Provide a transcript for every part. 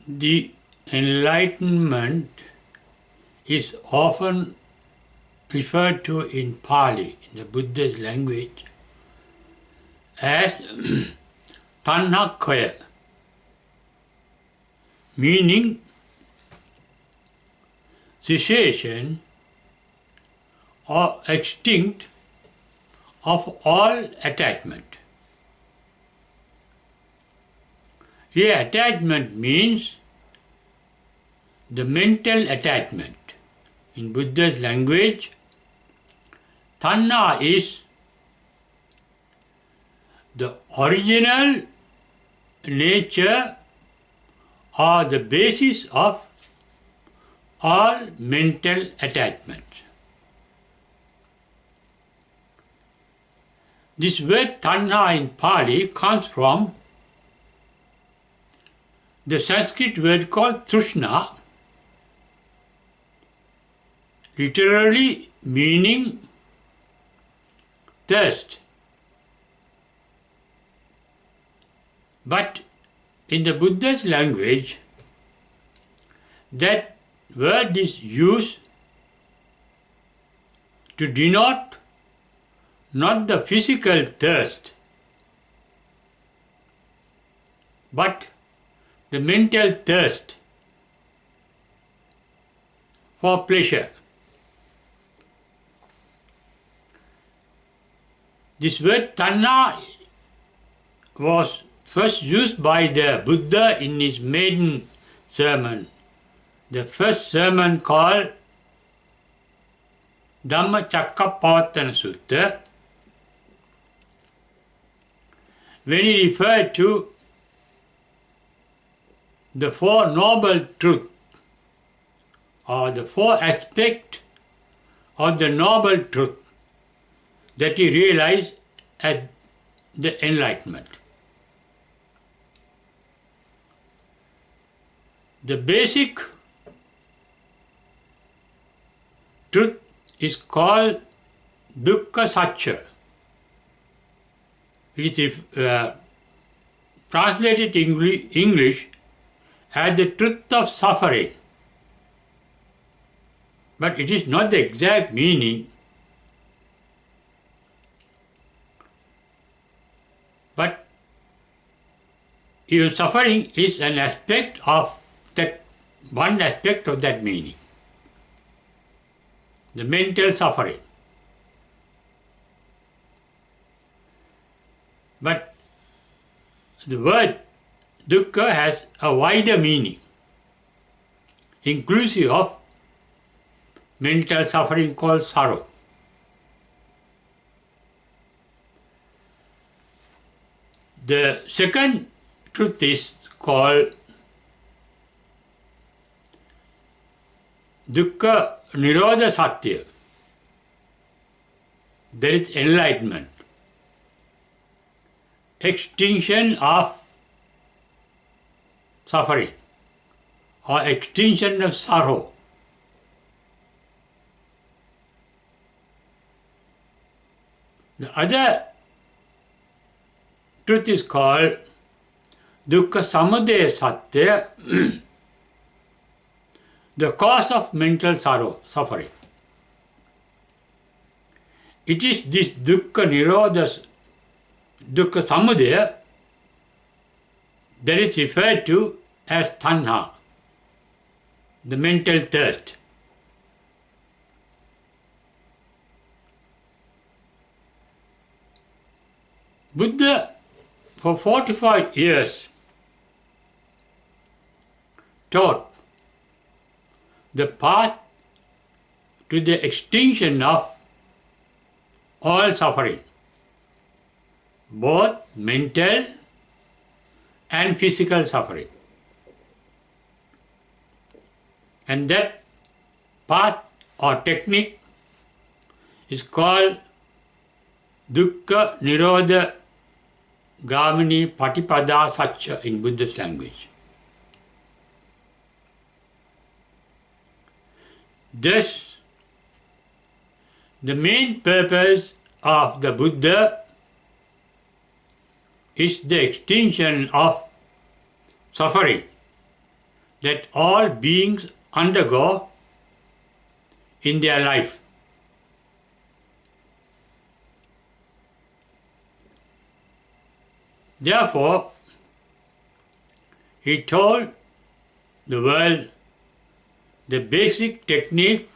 The Enlightenment is often referred to in Pali, in the Buddha's language, as Tanhakkhaya, meaning cessation or extinct of all attachment. Here, attachment means the mental attachment. In Buddha's language, tanha is the original nature or the basis of all mental attachments. This word tanha in Pali comes from the Sanskrit word called trishna, literally meaning thirst. But in the Buddha's language, that word is used to denote not the physical thirst, but the mental thirst for pleasure. This word tanha was first used by the Buddha in his maiden sermon, the first sermon called Dhammacakkappavattana Sutta, when he referred to the Four Noble Truths, or the four aspects of the Noble Truth that he realized at the Enlightenment. The basic truth is called dukkha satya. It is translated English as the truth of suffering. But it is not the exact meaning. But even suffering is an aspect of that, one aspect of that meaning. The mental suffering. But the word dukkha has a wider meaning, inclusive of mental suffering called sorrow. The second truth is called dukkha nirodha satya. There is enlightenment, extinction of suffering or extinction of sorrow. The other truth is called dukkha samudaya satya, the cause of mental sorrow, suffering. It is this dukkha nirodha, dukkha samudaya, that is referred to as tanha, the mental thirst. Buddha, for 45 years, taught the path to the extinction of all suffering, both mental and physical suffering. And that path or technique is called dukkha nirodha gamini patipada satya in Buddhist language. Thus, the main purpose of the Buddha is the extinction of suffering that all beings undergo in their life. Therefore, he told the world the basic technique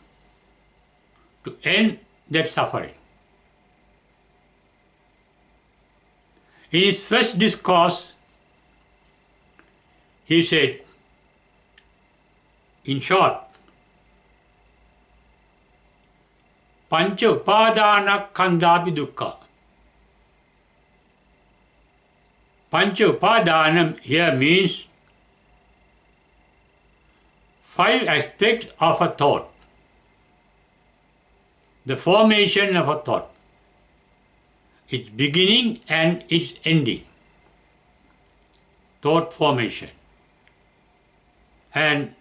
to end that suffering. In his first discourse, he said, in short, Pancha Upadana Kandapi Dukkha. Pancha Upadanam here means 5 aspects of a thought. The formation of a thought, its beginning and its ending. Thought formation. And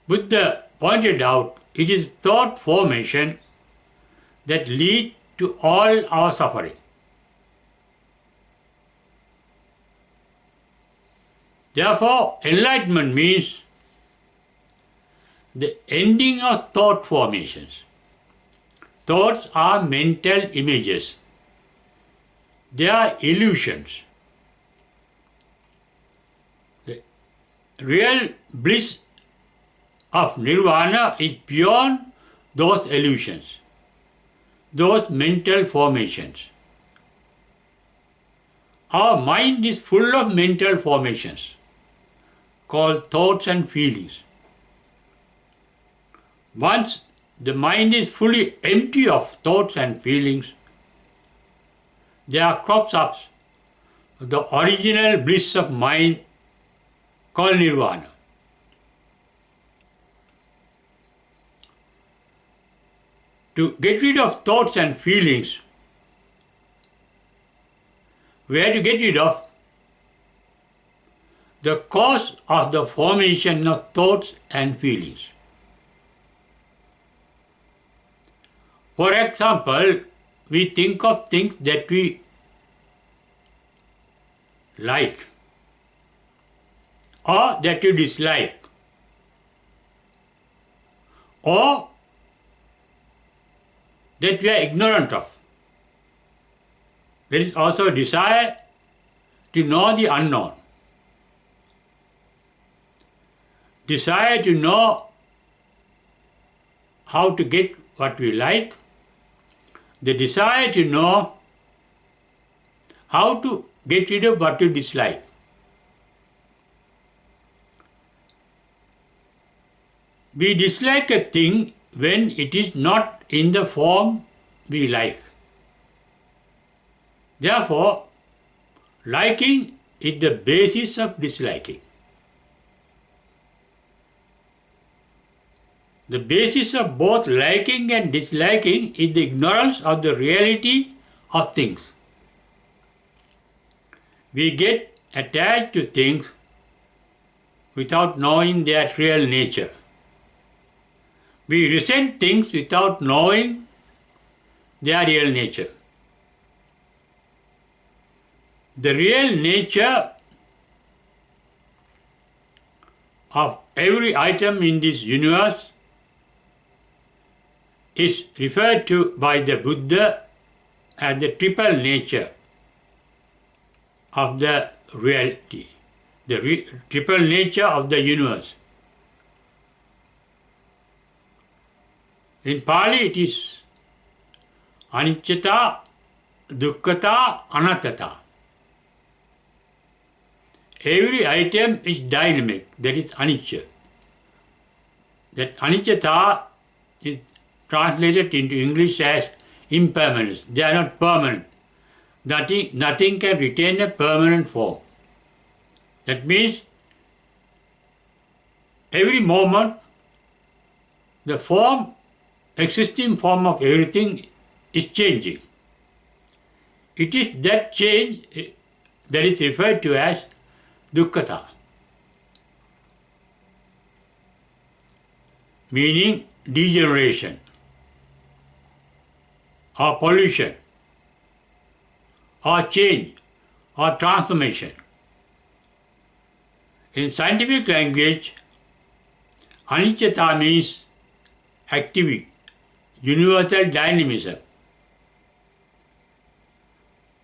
Buddha pointed out it is thought formation that lead to all our suffering. Therefore, enlightenment means the ending of thought formations. Thoughts are mental images. They are illusions. The real bliss of nirvana is beyond those illusions, those mental formations. Our mind is full of mental formations called thoughts and feelings. Once the mind is fully empty of thoughts and feelings, there crops up the original bliss of mind called nirvana. To get rid of thoughts and feelings, we have to get rid of the cause of the formation of thoughts and feelings. For example, we think of things that we like or that we dislike, or that we are ignorant of. There is also a desire to know the unknown, desire to know how to get what we like, the desire to know how to get rid of what we dislike. We dislike a thing when it is not in the form we like. Therefore, liking is the basis of disliking. The basis of both liking and disliking is the ignorance of the reality of things. We get attached to things without knowing their real nature. We resent things without knowing their real nature. The real nature of every item in this universe is referred to by the Buddha as the triple nature of the reality, the triple nature of the universe. In Pali it is anicca, dukkhata, anattata. Every item is dynamic, that is anicca. That anicca is translated into English as impermanence. They are not permanent. Nothing can retain a permanent form. That means every moment the existing form of everything is changing. It is that change that is referred to as dukkhata, meaning degeneration or pollution or change or transformation. In scientific language, Anicca means activity, universal dynamism.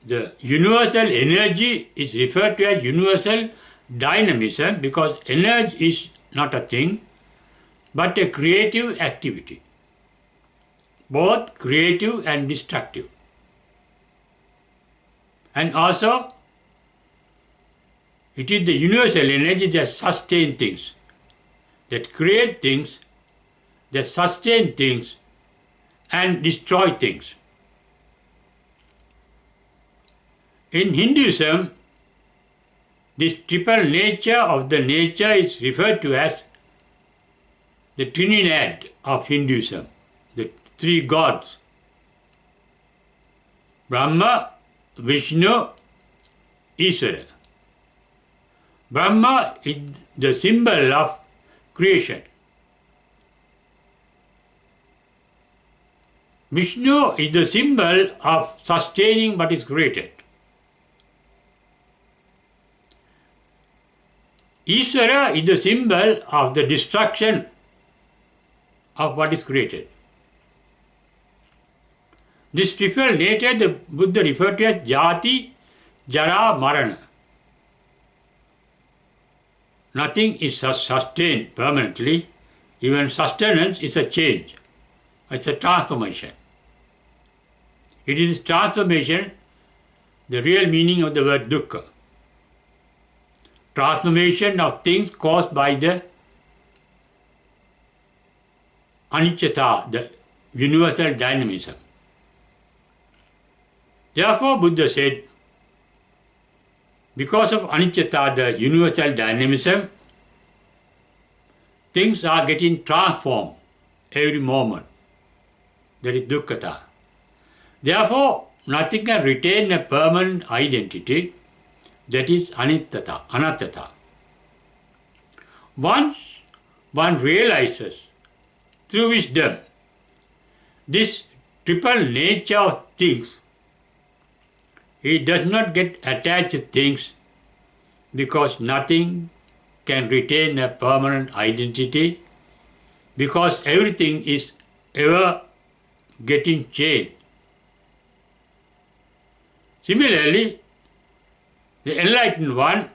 The universal energy is referred to as universal dynamism because energy is not a thing but a creative activity, both creative and destructive. And also, it is the universal energy that sustains things, that creates things, that sustain things and destroy things. In Hinduism, this triple nature of the nature is referred to as the Trinidad of Hinduism, the three gods, Brahma, Vishnu, Ishvara. Brahma is the symbol of creation. Vishnu is the symbol of sustaining what is created. Ishvara is the symbol of the destruction of what is created. This triple nature the Buddha referred to as Jati, Jara, Marana. Nothing is sustained permanently. Even sustenance is a change. It's a transformation. It is transformation, the real meaning of the word dukkha. Transformation of things caused by the anicca, the universal dynamism. Therefore, Buddha said, because of anicca, the universal dynamism, things are getting transformed every moment. That is dukkha. Therefore, nothing can retain a permanent identity. That is anattata. Once one realizes through wisdom this triple nature of things, he does not get attached to things because nothing can retain a permanent identity, because everything is ever getting changed. Similarly, the enlightened one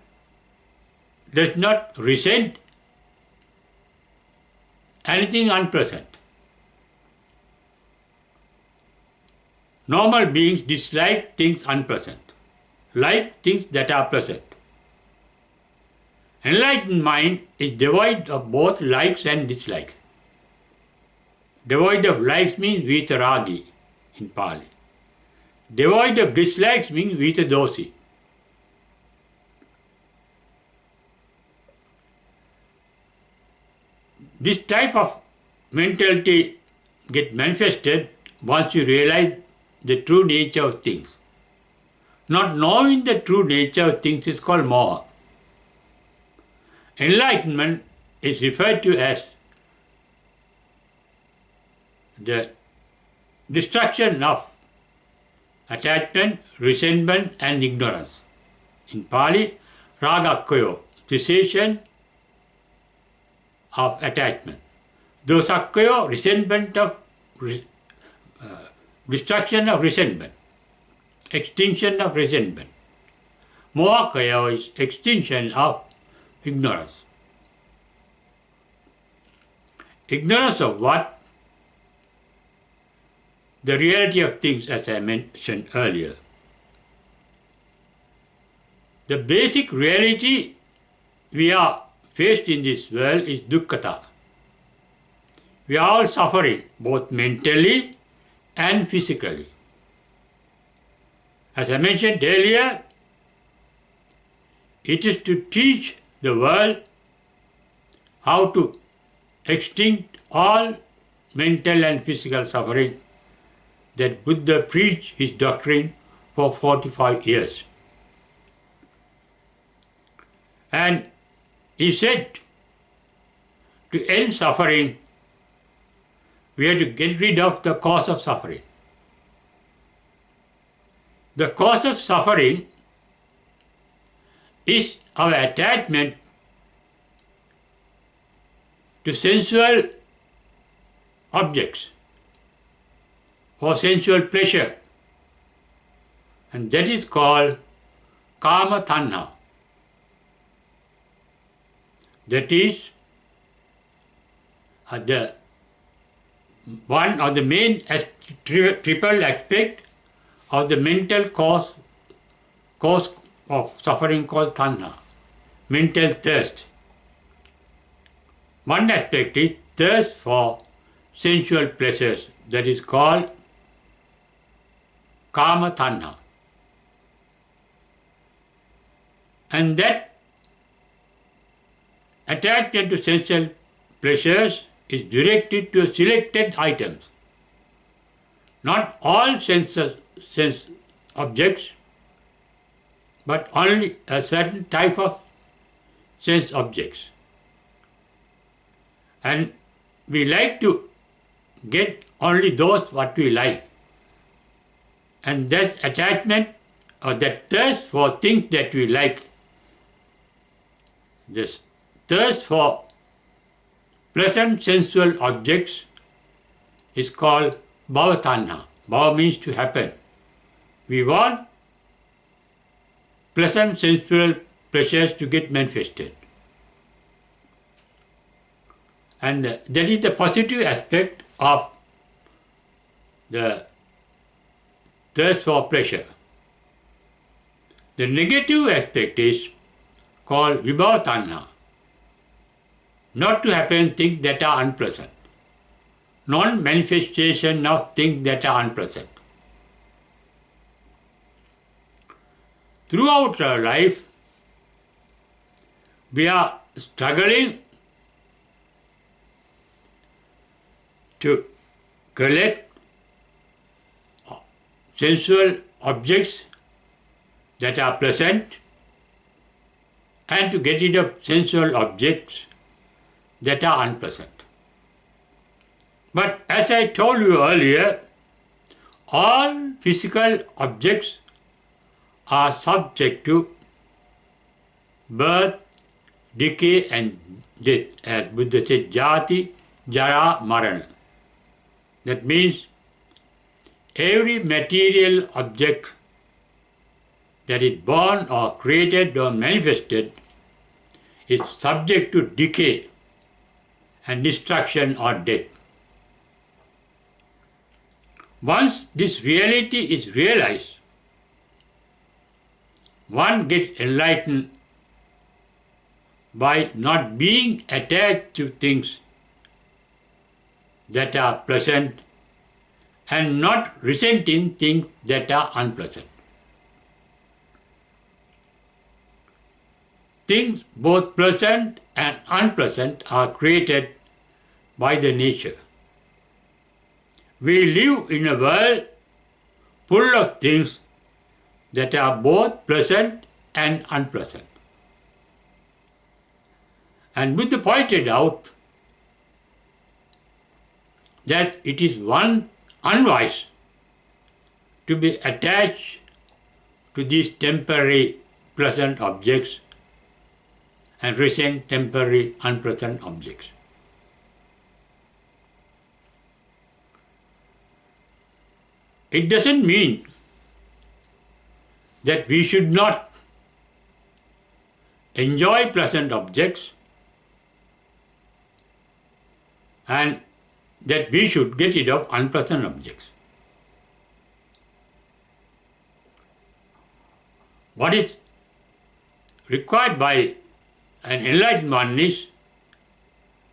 does not resent anything unpleasant. Normal beings dislike things unpleasant, like things that are pleasant. Enlightened mind is devoid of both likes and dislikes. Devoid of likes means vitaragi in Pali. Devoid of dislikes means vitadosi. This type of mentality gets manifested once you realize the true nature of things. Not knowing the true nature of things is called moha. Enlightenment is referred to as the destruction of attachment, resentment and ignorance. In Pali, ragakkayo, cessation of attachment. Dosakkayo, resentment of destruction of resentment, extinction of resentment. Mohakaya is extinction of ignorance. Ignorance of what? The reality of things, as I mentioned earlier. The basic reality we are faced in this world is dukkha. We are all suffering, both mentally and physically. As I mentioned earlier, it is to teach the world how to extinct all mental and physical suffering that Buddha preached his doctrine for 45 years. And he said, to end suffering, we have to get rid of the cause of suffering. The cause of suffering is our attachment to sensual objects for sensual pleasure, and that is called kama tanha. That is the one of the main triple aspect of the mental cause of suffering called tanha, mental thirst. One aspect is thirst for sensual pleasures, that is called kama tanha. And that attachment to sensual pleasures is directed to selected items. Not all sense objects, but only a certain type of sense objects. And we like to get only those what we like. And this attachment or that thirst for things that we like, this thirst for pleasant sensual objects is called bhavatanha. Bhava means to happen. We want pleasant sensual pleasures to get manifested. And that is the positive aspect of the thirst for pleasure. The negative aspect is called vibhavatanha. Not to happen things that are unpleasant. Non-manifestation of things that are unpleasant. Throughout our life, we are struggling to collect sensual objects that are pleasant and to get rid of sensual objects that are unpleasant. But as I told you earlier, all physical objects are subject to birth, decay and death, as Buddha said, jati, jara, marana. That means every material object that is born or created or manifested is subject to decay and destruction or death. Once this reality is realized, one gets enlightened by not being attached to things that are pleasant and not resenting things that are unpleasant. Things both pleasant and unpleasant are created by the nature. We live in a world full of things that are both pleasant and unpleasant. And Buddha pointed out that it is one unwise to be attached to these temporary pleasant objects and resent temporary unpleasant objects. It doesn't mean that we should not enjoy pleasant objects and that we should get rid of unpleasant objects. What is required by an enlightened one is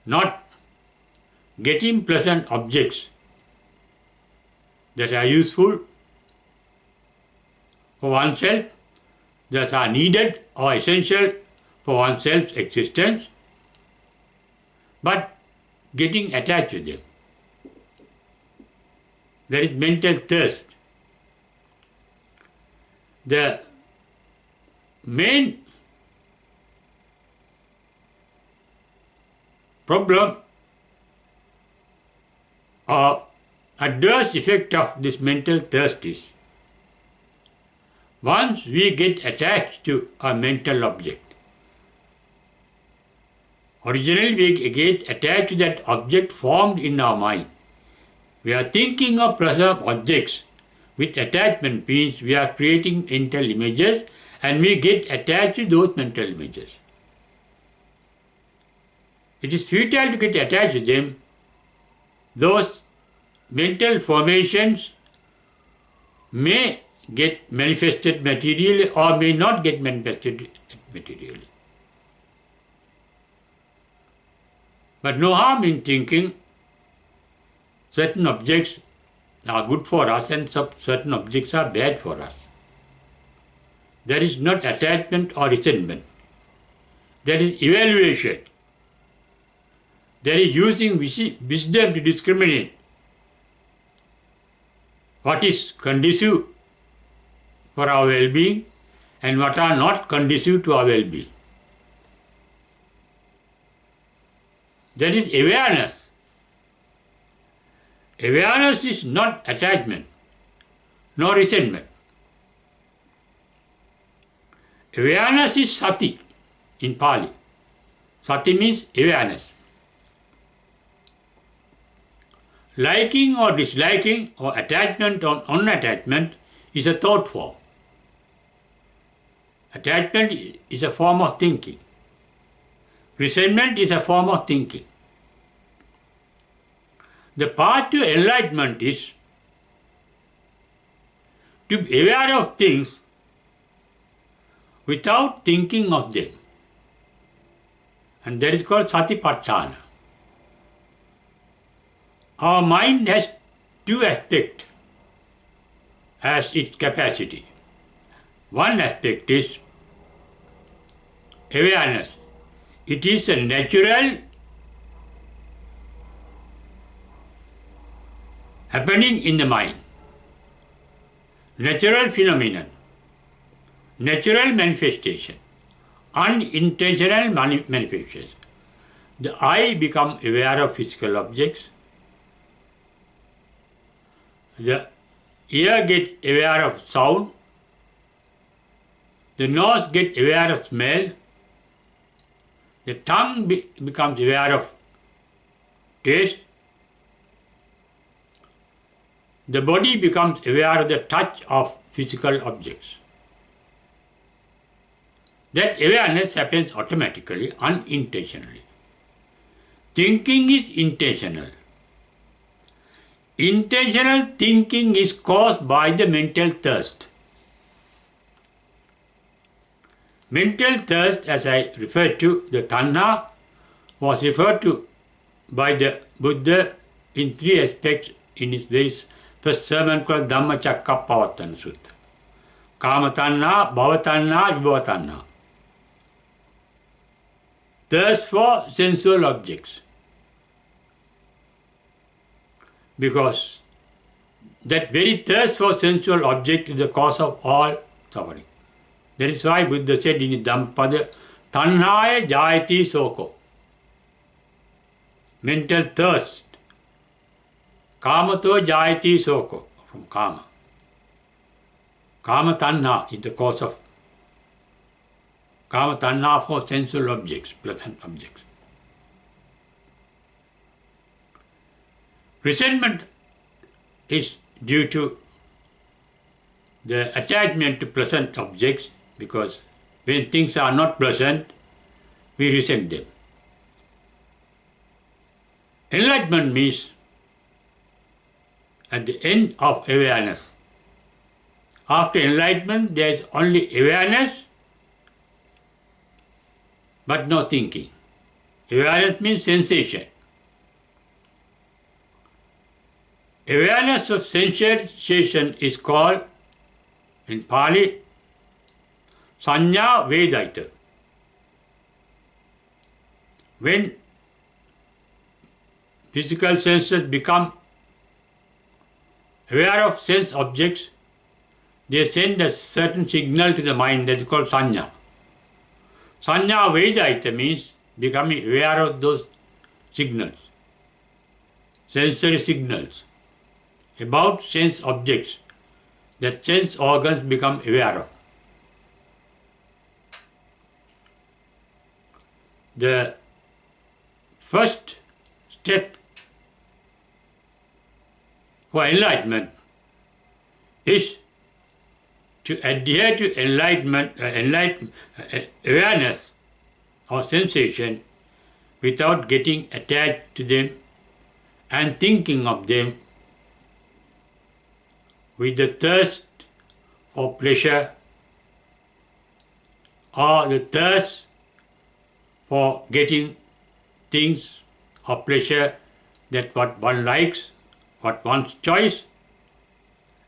not getting pleasant objects that are useful for oneself, that are needed or essential for oneself's existence, but getting attached to them. That is mental thirst. The main problem or adverse effect of this mental thirst is once we get attached to a mental object, Originally, we get attached to that object formed in our mind. We are thinking of present objects. With attachment means we are creating mental images and we get attached to those mental images. It is futile to get attached to them. Those mental formations may get manifested materially or may not get manifested materially. But no harm in thinking certain objects are good for us and certain objects are bad for us. There is not attachment or resentment. There is evaluation. There is using wisdom to discriminate what is conducive for our well-being and what are not conducive to our well-being. That is awareness. Awareness is not attachment, nor resentment. Awareness is sati in Pali. Sati means awareness. Liking or disliking or attachment or unattachment is a thought form. Attachment is a form of thinking. Resentment is a form of thinking. The path to enlightenment is to be aware of things without thinking of them. And that is called satipatthana. Our mind has two aspects as its capacity. One aspect is awareness. It is a natural happening in the mind, natural phenomenon, natural manifestation, unintentional manifestation. The eye becomes aware of physical objects, the ear gets aware of sound, the nose gets aware of smell, the tongue becomes aware of taste, the body becomes aware of the touch of physical objects. That awareness happens automatically, unintentionally. Thinking is intentional. Intentional thinking is caused by the mental thirst. Mental thirst, as I referred to, the tanha, was referred to by the Buddha in three aspects in his very first sermon called Dhammacakkappavattana Sutta. Kama tanha, bhava tanha, vibhava tanha. Thirst for sensual objects. Because that very thirst for sensual object is the cause of all suffering. That is why Buddha said in Dhammapada, Tanhaya jayati soko. Mental thirst. Kamato jayati soko. From kama. Kama tanha is the cause of kama tanha for sensual objects, pleasant objects. Resentment is due to the attachment to pleasant objects, because when things are not pleasant, we resent them. Enlightenment means at the end of awareness. After enlightenment, there is only awareness but no thinking. Awareness means sensation. Awareness of sensation is called in Pali Sanya Vedaita. When physical senses become aware of sense objects, they send a certain signal to the mind that is called Sanya. Sanya Vedaita means becoming aware of those signals, sensory signals, about sense objects that sense organs become aware of. The first step for enlightenment is to adhere to awareness or sensation without getting attached to them and thinking of them with the thirst for pleasure or the thirst for getting things of pleasure that what one likes, what one's choice,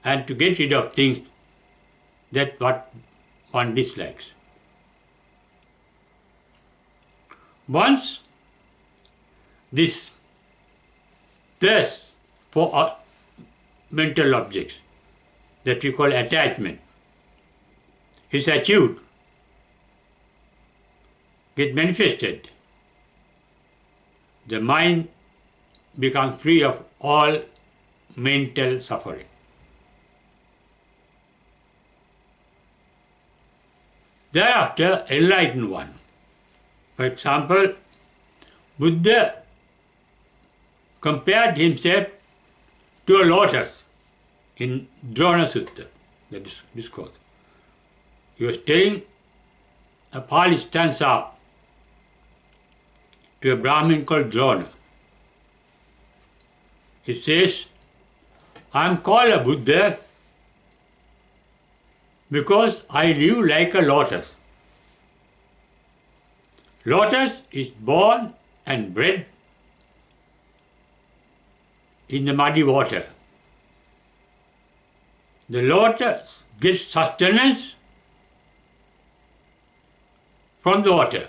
and to get rid of things that what one dislikes. Once this thirst for mental objects that we call attachment is achieved, get manifested, the mind becomes free of all mental suffering. Thereafter, enlightened one. For example, Buddha compared himself to a lotus in Drona Sutta, that is discourse. He was telling a Pali stanza to a Brahmin called Drona. He says, I am called a Buddha because I live like a lotus. Lotus is born and bred in the muddy water. The lotus gets sustenance from the water.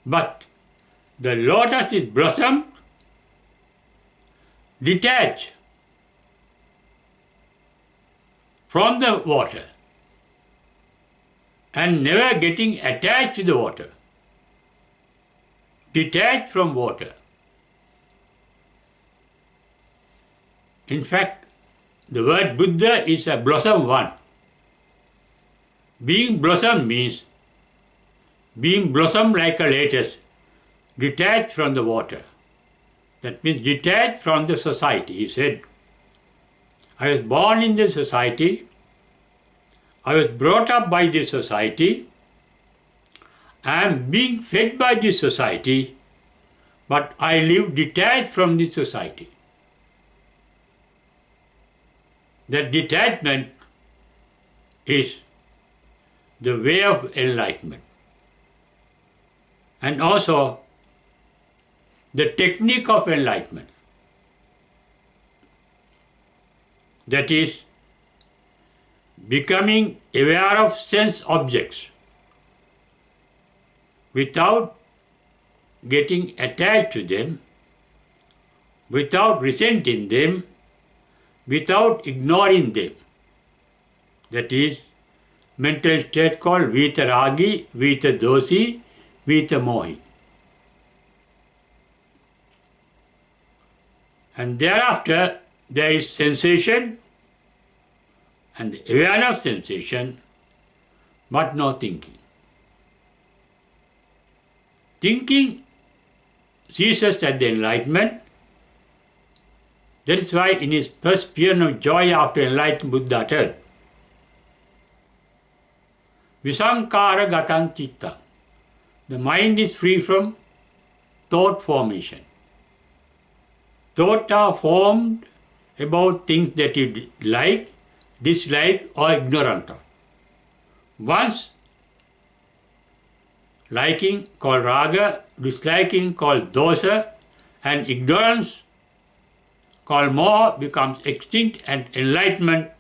But the lotus is blossomed, detached from the water and never getting attached to the water, detached from water. In fact, the word Buddha is a blossom one. Being blossom means being blossom like a lotus, detached from the water. That means detached from the society. He said, I was born in this society, I was brought up by this society, I am being fed by this society, but I live detached from this society. That detachment is the way of enlightenment. And also the technique of enlightenment. That is, becoming aware of sense objects without getting attached to them, without resenting them, without ignoring them. That is mental state called vitaragi, vitadosi, vitamohi. And thereafter there is sensation and the awareness of sensation, but no thinking. Thinking ceases at the enlightenment. That is why in his first paean of joy after enlightened Buddha uttered, Visankara gatan citta. The mind is free from thought formation. Thoughts are formed about things that you like, dislike or ignorant of. Once liking called raga, disliking called dosa, and ignorance called moha becomes extinct, and enlightenment,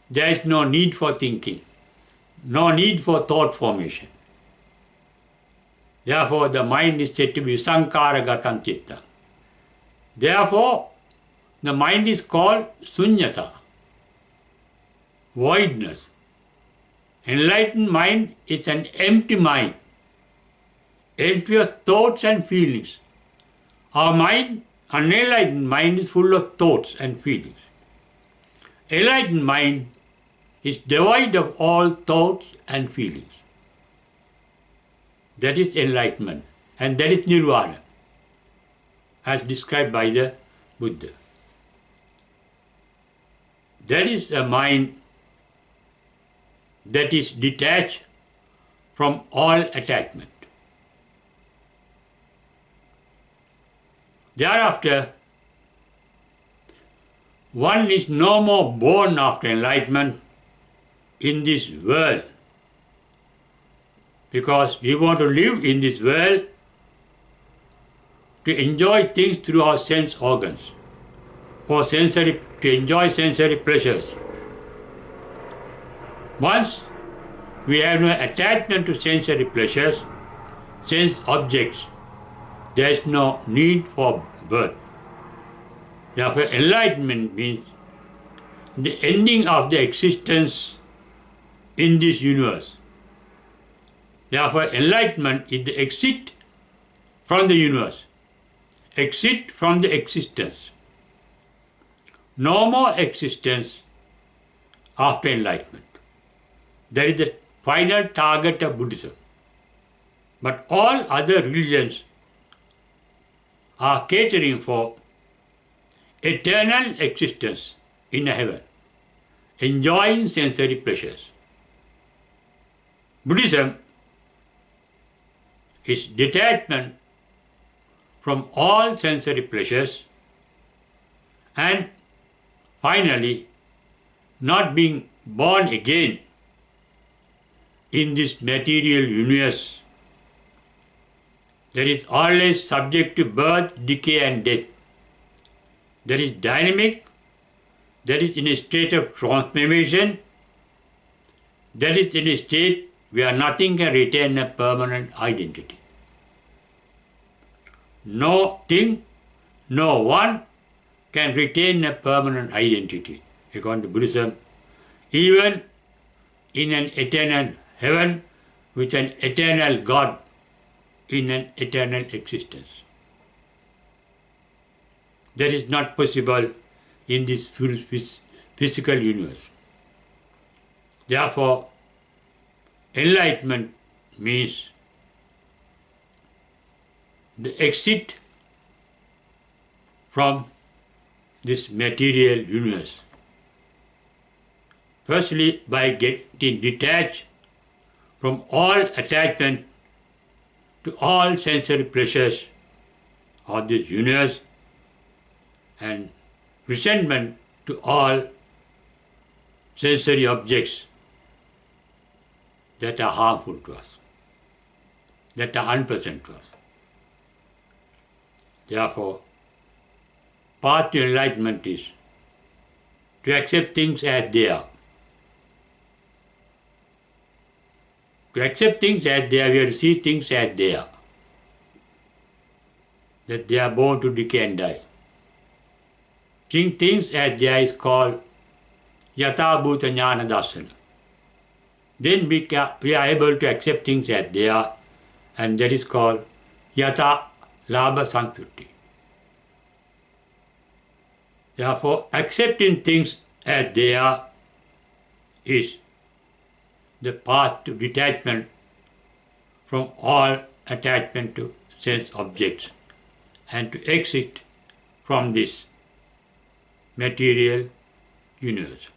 there is no need for thinking, no need for thought formation. Therefore, the mind is said to be sankara gatan citta. Therefore, the mind is called sunyata, voidness. Enlightened mind is an empty mind, empty of thoughts and feelings. Our mind, unenlightened mind, is full of thoughts and feelings. Enlightened mind is devoid of all thoughts and feelings. That is enlightenment. and that is nirvana, as described by the Buddha. That is a mind that is detached from all attachment. Thereafter, one is no more born after enlightenment in this world, because we want to live in this world to enjoy things through our sense organs, to enjoy sensory pleasures. Once we have no attachment to sensory pleasures, sense objects, there is no need for birth. Therefore, enlightenment means the ending of the existence in this universe. Therefore, enlightenment is the exit from the universe, exit from the existence. No more existence after enlightenment. That is the final target of Buddhism. But all other religions are catering for eternal existence in heaven, enjoying sensory pleasures. Buddhism is detachment from all sensory pleasures and finally not being born again in this material universe that is always subject to birth, decay and death, that is dynamic, that is in a state of transformation, that is in a state where nothing can retain a permanent identity. No thing, no one can retain a permanent identity, according to Buddhism, even in an eternal heaven with an eternal God in an eternal existence. That is not possible in this physical universe. Therefore, enlightenment means the exit from this material universe. Firstly, by getting detached from all attachment to all sensory pleasures of this universe and resentment to all sensory objects that are harmful to us, that are unpleasant to us. Therefore, path to enlightenment is to accept things as they are. To accept things as they are, we have to see things as they are. That they are born to decay and die. Seeing things as they are is called yatha bhuta jnana darsana. Then we are able to accept things as they are, and that is called yatha labha santutti. Therefore, accepting things as they are is the path to detachment from all attachment to sense objects and to exit from this material universe.